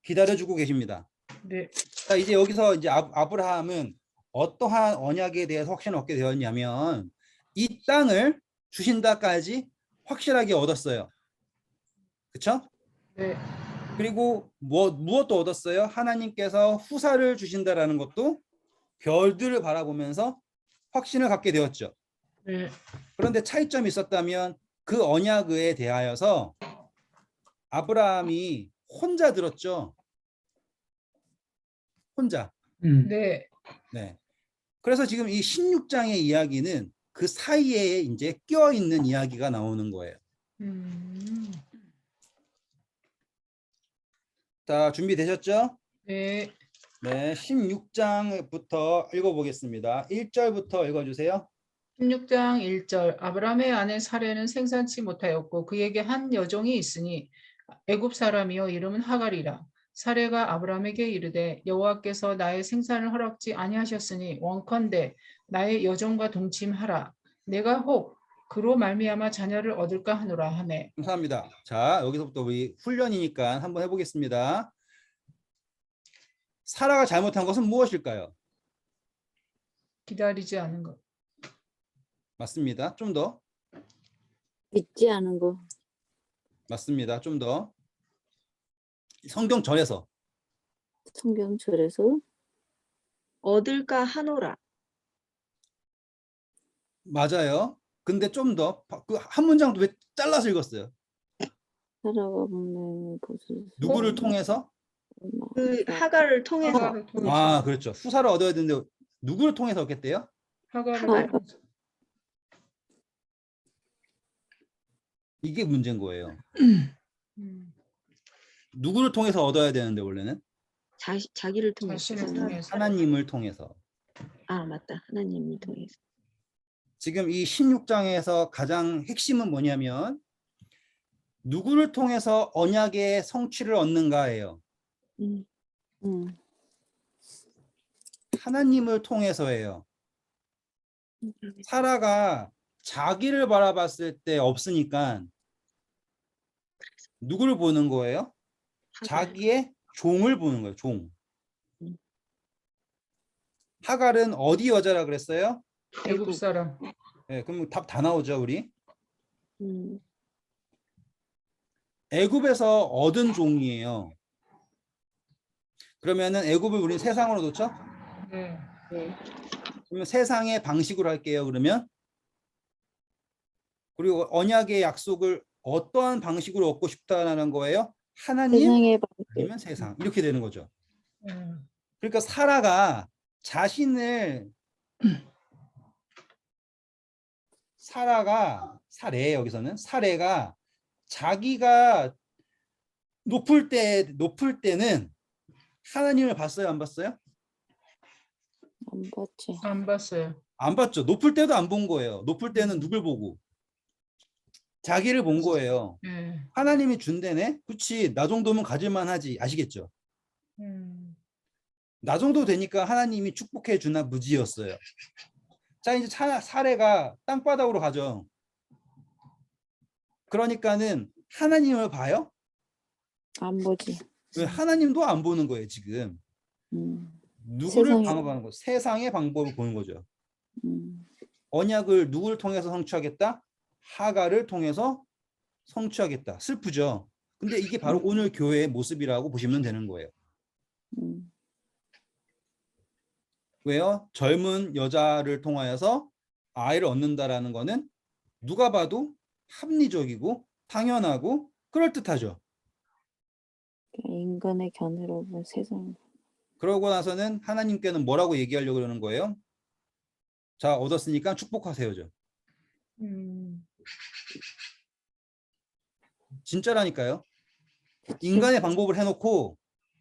기다려주고 계십니다. 네. 자, 이제 여기서 이제 아브라함은 어떠한 언약에 대해서 확신을 얻게 되었냐면 이 땅을 주신다까지 확실하게 얻었어요. 그렇죠? 네. 그리고 무엇도 얻었어요? 하나님께서 후사를 주신다라는 것도 별들을 바라보면서 확신을 갖게 되었죠. 네. 그런데 차이점이 있었다면 그 언약에 대하여서 아브라함이 혼자 들었죠. 혼자. 네. 네. 그래서 지금 이 16장의 이야기는 그 사이에 이제 껴 있는 이야기가 나오는 거예요. 자, 준비되셨죠? 네. 네, 16장부터 읽어보겠습니다. 1절부터 읽어주세요. 16장 1절 아브라함의 아내 사레는 생산치 못하였고 그에게 한 여종이 있으니 애굽 사람이요 이름은 하갈이라. 사레가 아브라함에게 이르되 여호와께서 나의 생산을 허락지 아니하셨으니 원컨대 나의 여종과 동침하라. 내가 혹 그로 말미암아 자녀를 얻을까 하노라 하매. 감사합니다. 자, 여기서부터 우리 훈련이니까 한번 해보겠습니다. 사라가 잘못한 것은 무엇일까요? 기다리지 않은 것. 맞습니다. 좀 더. 믿지 않은 거. 맞습니다. 좀 더. 성경절에서. 성경절에서 얻을까 하노라. 맞아요. 근데 좀 더. 그 한 문장도 왜 잘라서 읽었어요? 살아가 보내 보수. 누구를 통해서? 그 하갈을 통해서. 하갈을 통해서. 아, 그렇죠. 후사를 얻어야 되는데 누구를 통해서 얻겠대요? 하갈을 하갈. 통해서. 이게 문제인 거예요. 음, 누구를 통해서 얻어야 되는데 원래는? 자기를 통해서. 자신을 통해서. 하나님을 통해서. 아, 맞다. 하나님을 통해서. 지금 이 16장에서 가장 핵심은 뭐냐면 누구를 통해서 언약의 성취를 얻는가예요. 음. 하나님을 통해서예요. 사라가 자기를 바라봤을 때 없으니까 누구를 보는 거예요? 하갈. 자기의 종을 보는 거예요. 종. 음. 하갈은 어디 여자라 그랬어요? 애굽 사람. 네, 그럼 답 다 나오죠, 우리. 음. 애굽에서 얻은 종이에요. 그러면은 애굽을 우리는 세상으로 놓죠? 네. 네. 그러면 세상의 방식으로 할게요. 그러면 그리고 언약의 약속을 어떠한 방식으로 얻고 싶다는 거예요? 하나님 세상의 아니면 세상 이렇게 되는 거죠. 음, 그러니까 사라가 자신을 사례 여기서는 사례가 자기가 높을 때는 하나님을 봤어요, 안 봤어요? 안 봤지. 안 봤어요. 안 봤죠. 높을 때도 안 본 거예요. 높을 때는 누굴 보고? 자기를 본 거예요. 네. 하나님이 준대네? 그치, 나 정도면 가질만 하지. 아시겠죠? 나 정도 되니까 하나님이 축복해 주나 무지였어요. 자, 이제 사례가 땅바닥으로 가죠. 그러니까는 하나님을 봐요? 안 보지. 왜 하나님도 안 보는 거예요, 지금. 누구를 세상에. 방어하는 거? 세상의 방법을 보는 거죠. 음, 언약을 누구를 통해서 성취하겠다? 하갈을 통해서 성취하겠다. 슬프죠. 근데 이게 바로 오늘 교회의 모습이라고 보시면 되는 거예요. 음, 왜요? 젊은 여자를 통하여서 아이를 얻는다라는 거는 누가 봐도 합리적이고 당연하고 그럴듯하죠. 인간의 견해로 보면 세상. 그러고 나서는 하나님께는 뭐라고 얘기하려고 그러는 거예요? 자, 얻었으니까 축복하세요죠. 진짜라니까요. 인간의 방법을 해놓고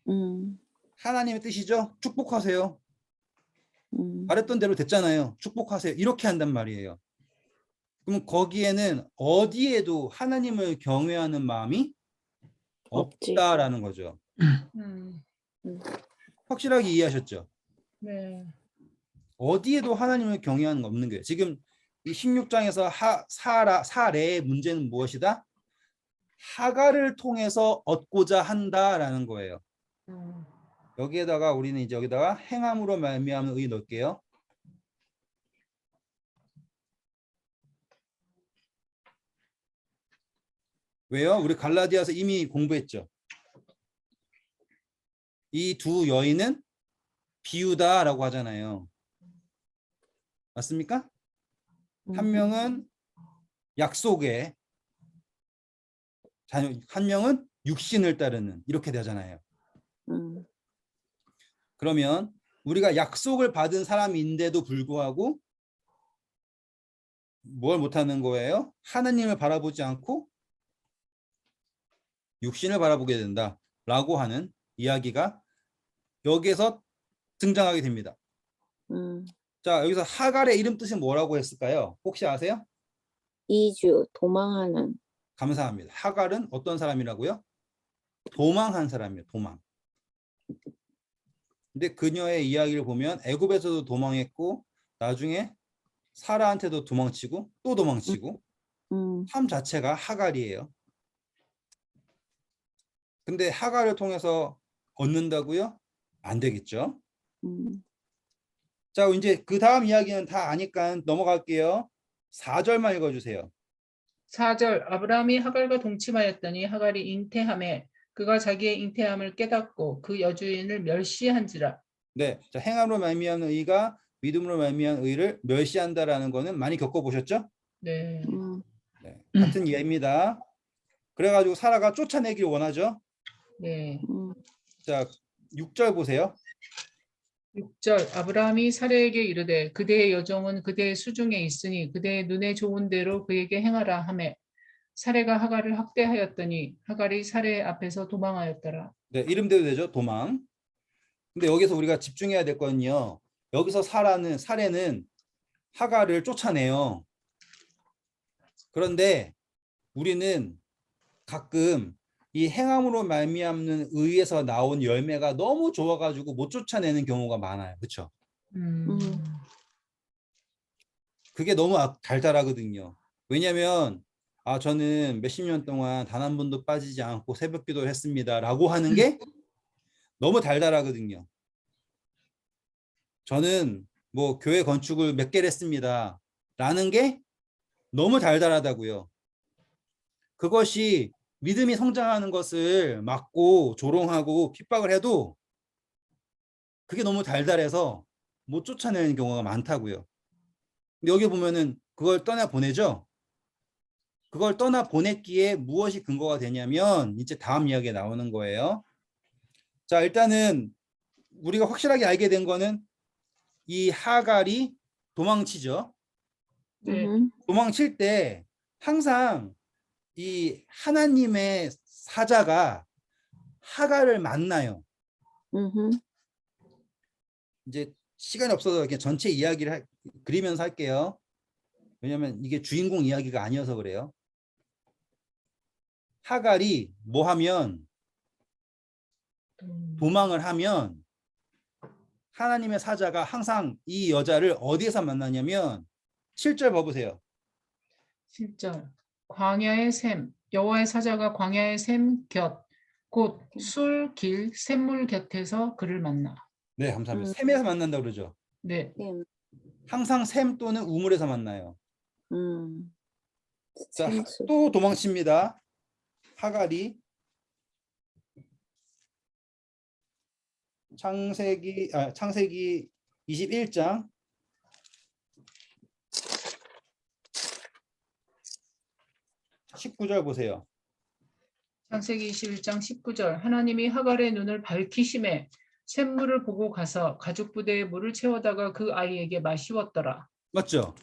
음, 하나님의 뜻이죠. 축복하세요. 음, 말했던 대로 됐잖아요. 축복하세요. 이렇게 한단 말이에요. 그럼 거기에는 어디에도 하나님을 경외하는 마음이 없지. 없다라는 거죠. 확실하게 이해하셨죠? 네. 어디에도 하나님을 경외하는 거 없는 거예요. 지금 이 16장에서 사례의 문제는 무엇이다? 하갈을 통해서 얻고자 한다라는 거예요. 여기에다가 우리는 이제 여기다가 행함으로 말미암은 의 넣을게요. 왜요? 우리 갈라디아서 이미 공부했죠. 이 두 여인은 비유다라고 하잖아요. 맞습니까? 한 명은 약속에 한 명은 육신을 따르는 이렇게 되잖아요. 그러면 우리가 약속을 받은 사람인데도 불구하고 뭘 못하는 거예요? 하나님을 바라보지 않고 육신을 바라보게 된다라고 하는 이야기가 여기에서 등장하게 됩니다. 자, 여기서 하갈의 이름 뜻이 뭐라고 했을까요? 혹시 아세요? 이주, 도망하는. 감사합니다. 하갈은 어떤 사람이라고요? 도망한 사람이에요. 도망. 근데 그녀의 이야기를 보면 애굽에서도 도망했고 나중에 사라한테도 도망치고 또 도망치고 삶 자체가 하갈이에요. 근데 하갈을 통해서 얻는다고요? 안 되겠죠. 자, 이제 그 다음 이야기는 다 아니까 넘어갈게요. 4절만 읽어주세요. 4절 아브라함이 하갈과 동침하였더니 하갈이 잉태하매 그가 자기의 잉태함을 깨닫고 그 여주인을 멸시한지라. 네, 자, 행함으로 말미암는 의가 믿음으로 말미암은 의를 멸시한다라는 거는 많이 겪어보셨죠? 네. 네, 같은 예입니다. 그래가지고 사라가 쫓아내길 원하죠. 네. 자, 6절 보세요. 6절 아브라함이 사레에게 이르되 그대의 여종은 그대의 수중에 있으니 그대의 눈에 좋은 대로 그에게 행하라 하매 사레가 하갈을 학대하였더니 하갈이 사레 앞에서 도망하였더라. 네, 이름대로 되죠. 도망. 근데 여기서 우리가 집중해야 될 거는요. 여기서 사례는 하갈을 쫓아내요. 그런데 우리는 가끔 이 행함으로 말미암는 의에서 나온 열매가 너무 좋아가지고 못 쫓아내는 경우가 많아요. 그렇죠? 그게 너무 달달하거든요. 왜냐하면 저는 몇십 년 동안 단 한 번도 빠지지 않고 새벽 기도를 했습니다. 라고 하는 게 너무 달달하거든요. 저는 뭐 교회 건축을 몇 개를 했습니다. 라는 게 너무 달달하다고요. 그것이 믿음이 성장하는 것을 막고 조롱하고 핍박을 해도 그게 너무 달달해서 못 쫓아내는 경우가 많다고요. 근데 여기 보면은 그걸 떠나보내죠. 그걸 떠나보냈기에 무엇이 근거가 되냐면 이제 다음 이야기에 나오는 거예요. 자, 일단은 우리가 확실하게 알게 된 거는 이 하갈이 도망치죠. 네. 도망칠 때 항상 이 하나님의 사자가 하갈을 만나요. 이제 시간이 없어서 이렇게 전체 이야기를 그리면서 할게요. 왜냐하면 이게 주인공 이야기가 아니어서 그래요. 하갈이 뭐 하면 도망을 하면 하나님의 사자가 항상 이 여자를 어디에서 만나냐면 7절 봐보세요. 7절 광야의 샘 여호와의 사자가 광야의 샘 곁 곧 술 길 샘물 곁에서 그를 만나. 네, 감사합니다. 샘에서 만난다고 그러죠. 네. 항상 샘 또는 우물에서 만나요. 자, 생수. 또 도망칩니다. 하갈이 창세기 21장 19절 보세요. 창세기 21장 19절 하나님이 하갈의 눈을 밝히심에 샘물을 보고 가서 가죽 부대에 물을 채워다가 그 아이에게 마시웠더라. 맞죠?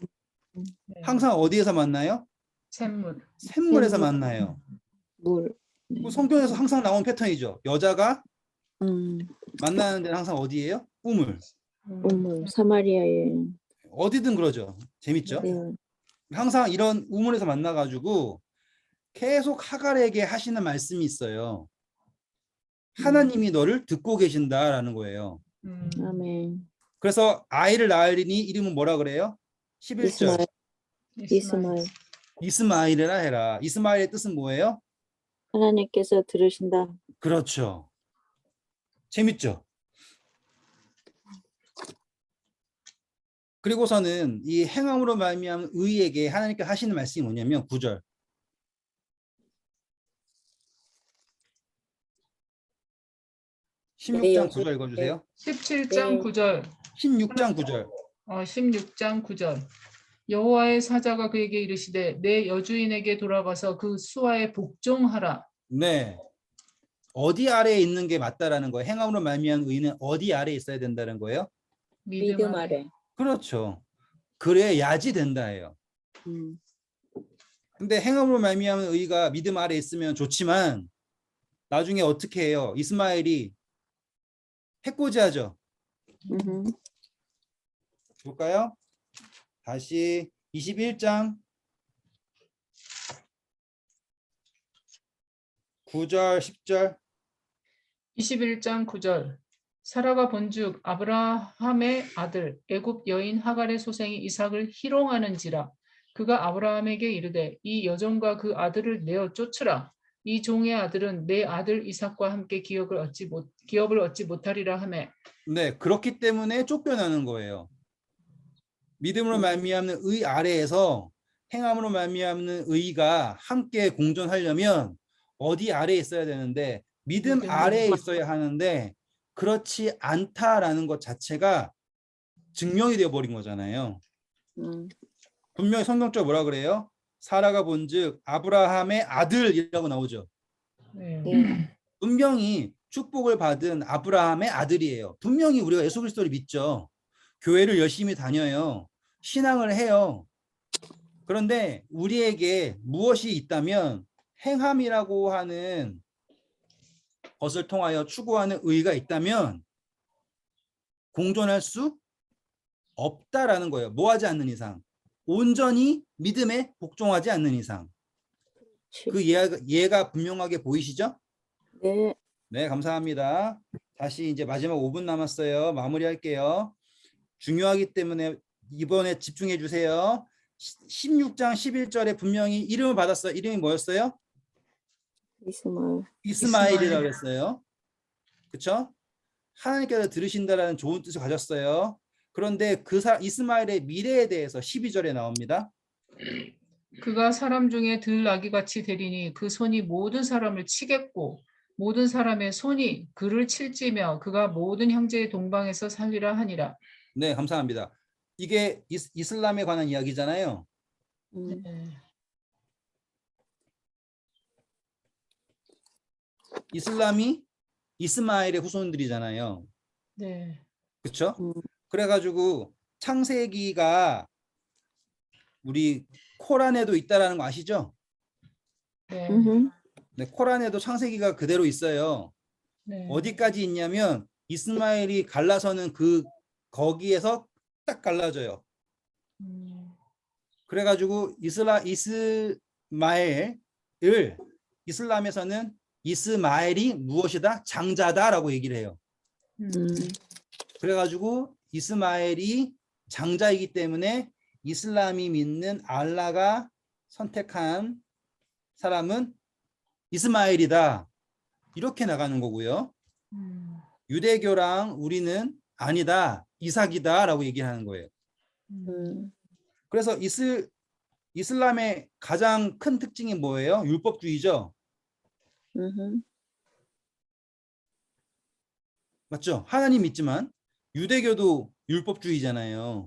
네. 항상 어디에서 만나요? 샘물. 샘물에서 만나요. 물. 네. 그 성경에서 항상 나온 패턴이죠. 여자가 음, 만나는 데는 항상 어디예요? 우물. 우물, 사마리아에. 어디든 그러죠. 재밌죠? 네. 항상 이런 우물에서 만나가지고 계속 하갈에게 하시는 말씀이 있어요. 하나님이 너를 듣고 계신다라는 거예요. 아멘. 그래서 아이를 낳으리니 이름은 뭐라 그래요? 11절. 이스마엘. 이스마엘이라 해라. 이스마엘의 뜻은 뭐예요? 하나님께서 들으신다. 그렇죠. 재밌죠? 그리고서는 이 행함으로 말미암은 의에게 하나님께서 하시는 말씀이 뭐냐면 9절. 16장 9절 읽어주세요. 17장 네. 9절 16장 9절. 16장 9절 여호와의 사자가 그에게 이르시되 내 여주인에게 돌아가서 그 수하에 복종하라. 네. 어디 아래에 있는 게 맞다라는 거예요. 행함으로 말미암은 의는 어디 아래에 있어야 된다는 거예요? 믿음 아래. 그렇죠. 그래야지 된다예요. 근데 행함으로 말미암은 의가 믿음 아래에 있으면 좋지만 나중에 어떻게 해요? 이스마엘이 해코지하죠. 볼까요? 다시 21장 9절 10절 21장 9절 사라가 본즉 아브라함의 아들 애굽 여인 하갈의 소생이 이삭을 희롱하는지라 그가 아브라함에게 이르되 이 여종과 그 아들을 내어 쫓으라. 이 종의 아들은 내 아들 이삭과 함께 기업을 얻지 못하리라 하매. 네, 그렇기 때문에 쫓겨나는 거예요. 믿음으로 말미암는 의 아래에서 행함으로 말미암는 의가 함께 공존하려면 어디 아래에 있어야 되는데 믿음 아래에 있어야 하는데 그렇지 않다라는 것 자체가 증명이 되어버린 거잖아요. 분명히 성경적으로 뭐라 그래요? 사라가 본즉 아브라함의 아들이라고 나오죠. 네. 분명히 축복을 받은 아브라함의 아들이에요. 분명히 우리가 예수 그리스도를 믿죠. 교회를 열심히 다녀요. 신앙을 해요. 그런데 우리에게 무엇이 있다면 행함이라고 하는 것을 통하여 추구하는 의가 있다면 공존할 수 없다라는 거예요. 뭐 하지 않는 이상. 온전히 믿음에 복종하지 않는 이상. 그 이해가 분명하게 보이시죠? 네. 네, 감사합니다. 다시 이제 마지막 5분 남았어요. 마무리할게요. 중요하기 때문에 이번에 집중해 주세요. 16장 11절에 분명히 이름을 받았어요. 이름이 뭐였어요? 이스마엘이라고 그랬어요. 그렇죠? 하나님께서 들으신다라는 좋은 뜻을 가졌어요. 그런데 그 이스마엘의 미래에 대해서 12절에 나옵니다. 그가 사람 중에 들나귀같이 되리니 그 손이 모든 사람을 치겠고 모든 사람의 손이 그를 칠지며 그가 모든 형제의 동방에서 살리라 하니라. 네, 감사합니다. 이게 이슬람에 관한 이야기잖아요. 네. 이슬람이 이스마엘의 후손들이잖아요. 네. 그렇죠? 그래가지고 창세기가 우리 코란에도 있다라는 거 아시죠? 네. 네, 코란에도 창세기가 그대로 있어요. 네. 어디까지 있냐면 이스마엘이 갈라서는 거기에서 딱 갈라져요. 그래가지고 이스마엘을 이슬람에서는 이스마엘이 무엇이다? 장자다라고 얘기를 해요. 그래가지고 이스마엘이 장자이기 때문에 이슬람이 믿는 알라가 선택한 사람은 이스마엘이다. 이렇게 나가는 거고요. 유대교랑 우리는 아니다. 이삭이다라고 얘기하는 거예요. 그래서 이슬람의 가장 큰 특징이 뭐예요? 율법주의죠. 맞죠? 하나님 믿지만 유대교도 율법주의잖아요.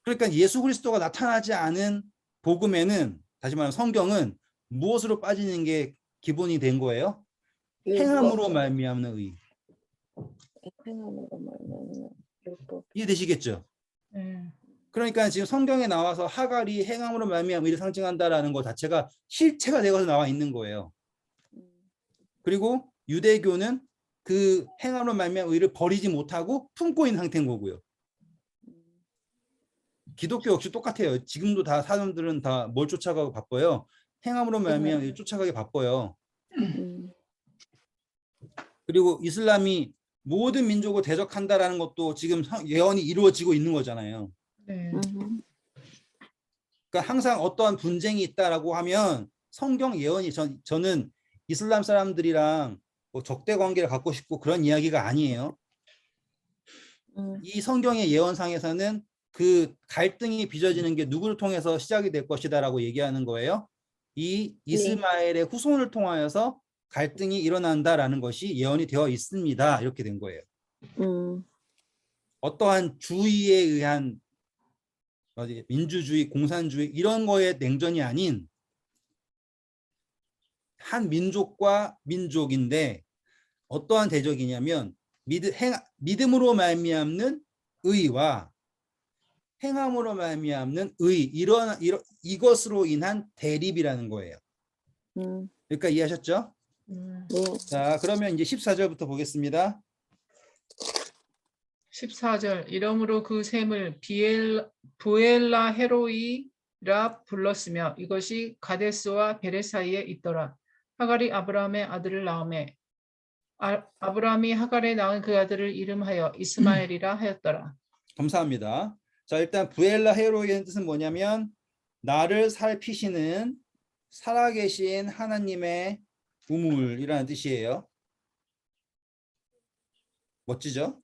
그러니까 예수 그리스도가 나타나지 않은 복음에는, 다시 말하면 성경은 무엇으로 빠지는 게 기본이 된 거예요? 행함으로 말미암는 의. 행함으로 말미암는 율법. 이해되시겠죠? 네. 그러니까 지금 성경에 나와서 하갈이 행함으로 말미암은 의를 상징한다라는 것 자체가 실체가 되어서 나와 있는 거예요. 그리고 유대교는 그 행함으로 말미암은 의를 버리지 못하고 품고 있는 상태인 거고요. 기독교 역시 똑같아요. 지금도 다 사람들은 다 뭘 쫓아가고 바빠요? 행함으로 말미암은 의를 쫓아가기 바빠요. 그리고 이슬람이 모든 민족을 대적한다라는 것도 지금 예언이 이루어지고 있는 거잖아요. 네. 그러니까 항상 어떠한 분쟁이 있다라고 하면 성경 예언이, 저는 이슬람 사람들이랑 뭐 적대 관계를 갖고 싶고 그런 이야기가 아니에요. 이 성경의 예언상에서는 그 갈등이 빚어지는 게 누구를 통해서 시작이 될 것이다라고 얘기하는 거예요. 이 이스마엘의 후손을 통하여서 갈등이 일어난다라는 것이 예언이 되어 있습니다. 이렇게 된 거예요. 어떠한 주의에 의한 민주주의, 공산주의 이런 거에 냉전이 아닌 한 민족과 민족인데 어떠한 대적이냐면 믿음으로 말미암는 의와 행함으로 말미암는 의, 이것으로 인한 대립이라는 거예요. 그러니까 이해하셨죠? 자, 그러면 이제 14절부터 보겠습니다. 14절 이러므로 그 셈을 부엘라 헤로이라 불렀으며 이것이 가데스와 베레 사이에 있더라. 하갈이 아브라함의 아들을 낳음에 아브라함이 하갈에 낳은 그 아들을 이름하여 이스마엘이라 하였더라. 감사합니다. 자, 일단 부엘라 헤로이의 뜻은 뭐냐면 나를 살피시는 살아계신 하나님의 우물이라는 뜻이에요. 멋지죠?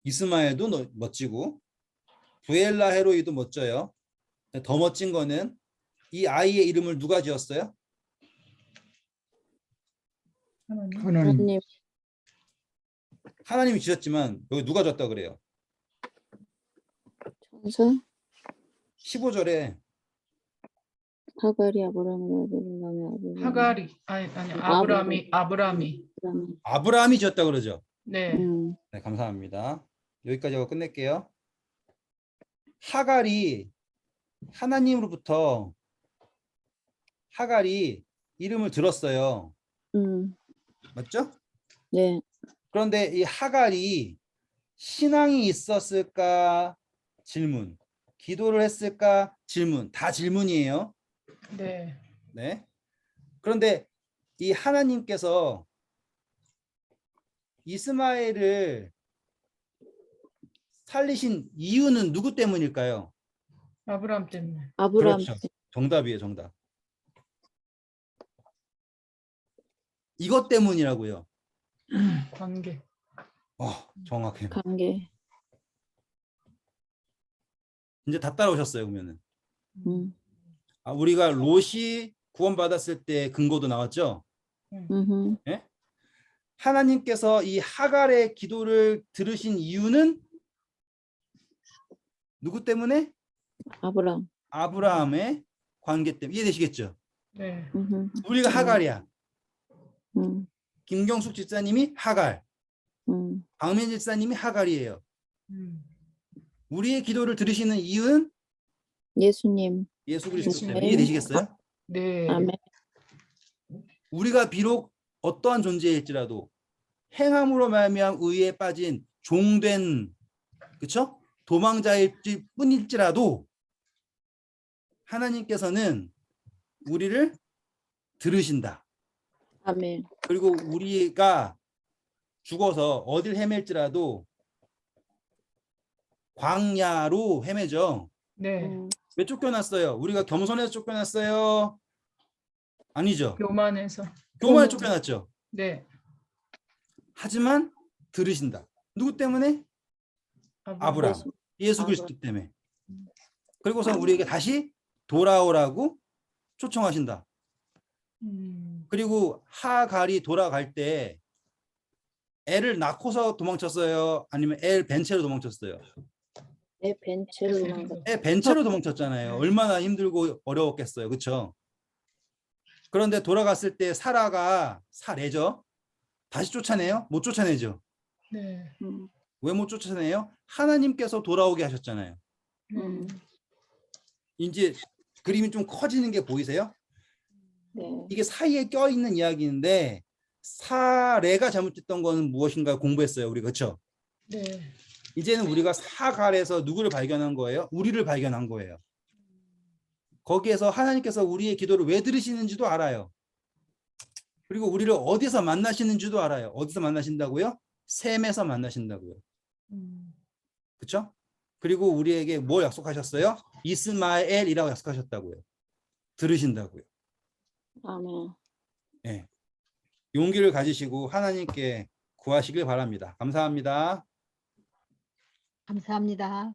이스마엘도 멋지고 부엘라 헤로이도 멋져요. 더 멋진 거는 이 아이의 이름을 누가 지었어요? 하나님. 하나님이 지었지만 여기 누가 졌다 그래요? 천사. 15절에 하갈이 아브라함의 아들을 낳으며 하갈이 아브라함이 아브라함이 지었다 그러죠. 네. 네, 감사합니다. 여기까지 하고 끝낼게요. 하갈이 하나님으로부터 하갈이 이름을 들었어요. 맞죠? 네. 그런데 이 하갈이 신앙이 있었을까? 질문. 기도를 했을까? 질문. 다 질문이에요. 네. 네. 그런데 이 하나님께서 이스마엘을 살리신 이유는 누구 때문일까요? 아브라함 때문에. 아브라함. 그렇죠. 정답이에요, 정답. 이것 때문이라고요. 관계. 정확해요. 관계. 이제 다 따라오셨어요, 그러면은. 음. 우리가 롯이 구원받았을 때 근거도 나왔죠? 네? 하나님께서 이 하갈의 기도를 들으신 이유는 누구 때문에? 아브라함. 아브라함의 관계 때문에. 이해되시겠죠? 네. 우리가 하갈이야. 김경숙 집사님이 하갈. 박민 집사님이 하갈이에요. 우리의 기도를 들으시는 이유는 예수님. 예수 그리스도 때문에. 아멘. 이해되시겠어요? 네. 아멘. 우리가 비록 어떠한 존재일지라도 행함으로 말미암아 의에 빠진 종된 그렇죠? 도망자일 뿐일지라도 하나님께서는 우리를 들으신다. 아멘. 그리고 우리가 죽어서 어딜 헤맬지라도 광야로 헤매죠. 네. 왜 쫓겨났어요? 우리가 겸손해서 쫓겨났어요? 아니죠. 교만해서. 교만에 쫓겨났죠. 네. 하지만 들으신다. 누구 때문에? 아브라함. 예수 그리스도 때문에. 그리고서 우리에게 다시 돌아오라고 초청하신다. 그리고 하갈이 돌아갈 때 애를 낳고서 도망쳤어요? 아니면 애를 벤 채로 도망쳤어요? 내 벤치로 도망가. 애 벤 채로 도망쳤잖아요. 얼마나 힘들고 어려웠겠어요. 그렇죠? 그런데 돌아갔을 때 사라가 사내죠. 다시 쫓아내요? 못 쫓아내죠. 네. 왜 못 쫓아내요? 하나님께서 돌아오게 하셨잖아요. 이제 그림이 좀 커지는 게 보이세요? 네. 이게 사이에 껴있는 이야기인데 사례가 잘못됐던 거는 무엇인가 공부했어요. 우리 그렇죠? 네. 이제는 우리가 사갈에서 누구를 발견한 거예요? 우리를 발견한 거예요. 거기에서 하나님께서 우리의 기도를 왜 들으시는지도 알아요. 그리고 우리를 어디서 만나시는지도 알아요. 어디서 만나신다고요? 셈에서 만나신다고요. 그렇죠? 그리고 우리에게 뭘 약속하셨어요? 이스마엘이라고 약속하셨다고요. 들으신다고요. 아멘. 네. 용기를 가지시고 하나님께 구하시길 바랍니다. 감사합니다. 감사합니다.